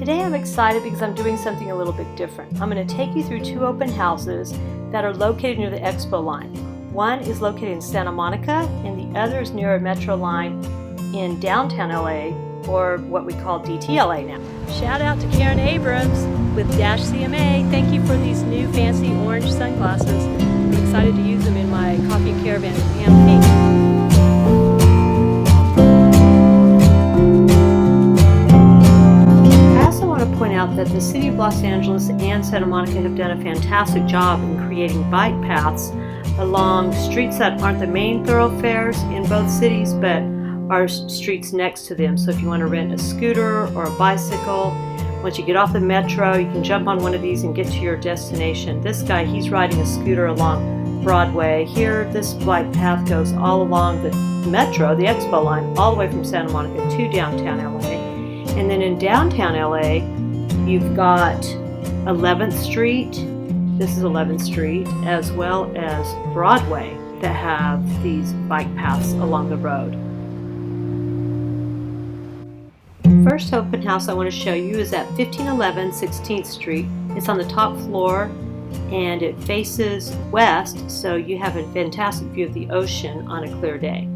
Today I'm excited because I'm doing something a little bit different. I'm going to take you through two open houses that are located near the Expo Line. One is located in Santa Monica and the other is near a metro line in downtown LA, or what we call DTLA now. Shout out to Karen Abrams with Dash CMA. Thank you for these new fancy orange sunglasses. I'm excited to use them in my coffee and caravan in Finck. That the City of Los Angeles and Santa Monica have done a fantastic job in creating bike paths along streets that aren't the main thoroughfares in both cities, but are streets next to them. So if you want to rent a scooter or a bicycle, once you get off the metro, you can jump on one of these and get to your destination. This guy, he's riding a scooter along Broadway. Here, this bike path goes all along the metro, the Expo Line, all the way from Santa Monica to downtown LA. And then in downtown LA, you've got 11th Street, this is 11th Street, as well as Broadway that have these bike paths along the road. First open house I want to show you is at 1511 16th Street. It's on the top floor and it faces west, so you have a fantastic view of the ocean on a clear day.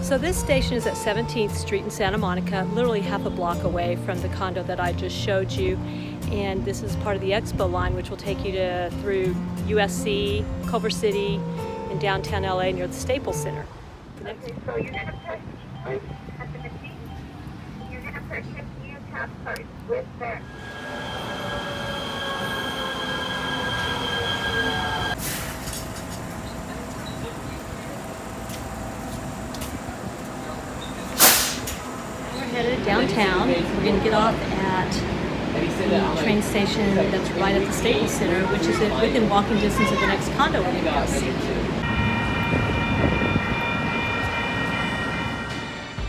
So this station is at 17th Street in Santa Monica, literally half a block away from the condo that I just showed you. And this is part of the Expo Line, which will take you through USC, Culver City, and downtown LA near the Staples Center. Okay, so you're going to press right at the machine. You're going to purchase new tab cards with their... Headed downtown. We're going to get off at the train station that's right at the Staples Center, which is within walking distance of the next condo we're going to go see.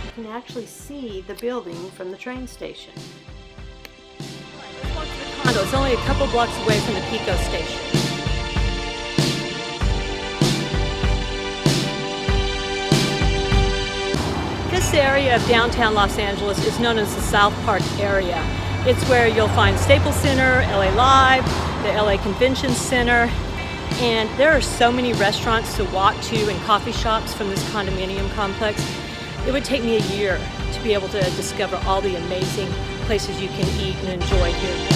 You can actually see the building from the train station. Let's walk to the condo. It's only a couple blocks away from the Pico Station. This area of downtown Los Angeles is known as the South Park area. It's where you'll find Staples Center, LA Live, the LA Convention Center, and there are so many restaurants to walk to and coffee shops from this condominium complex. It would take me a year to be able to discover all the amazing places you can eat and enjoy here.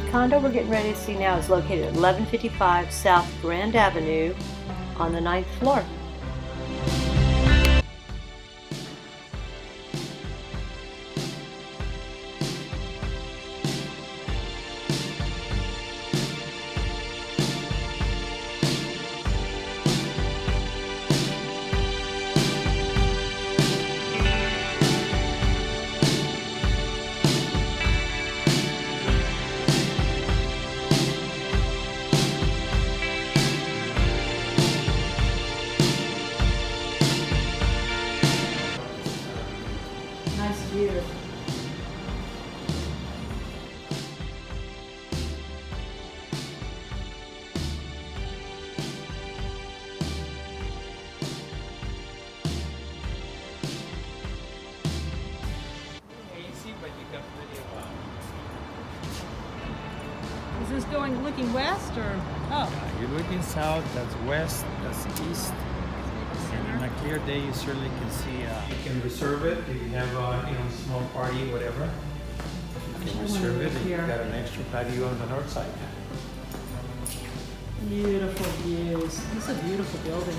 The condo we're getting ready to see now is located at 1155 South Grand Avenue on the 9th floor. Nice view. Is this looking west or? Oh. You're looking south, that's west, that's east. And on a clear day, you certainly can see. You can reserve it if you have a small party, whatever. You can reserve it, and you've got an extra patio on the north side. Beautiful views. This is a beautiful building.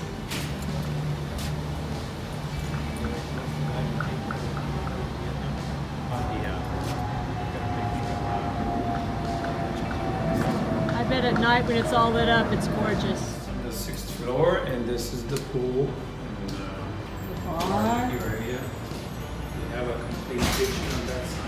bed at night when it's all lit up. It's gorgeous. The 6th floor, and this is the pool. And, Bar. your area. We have a complete kitchen on that side.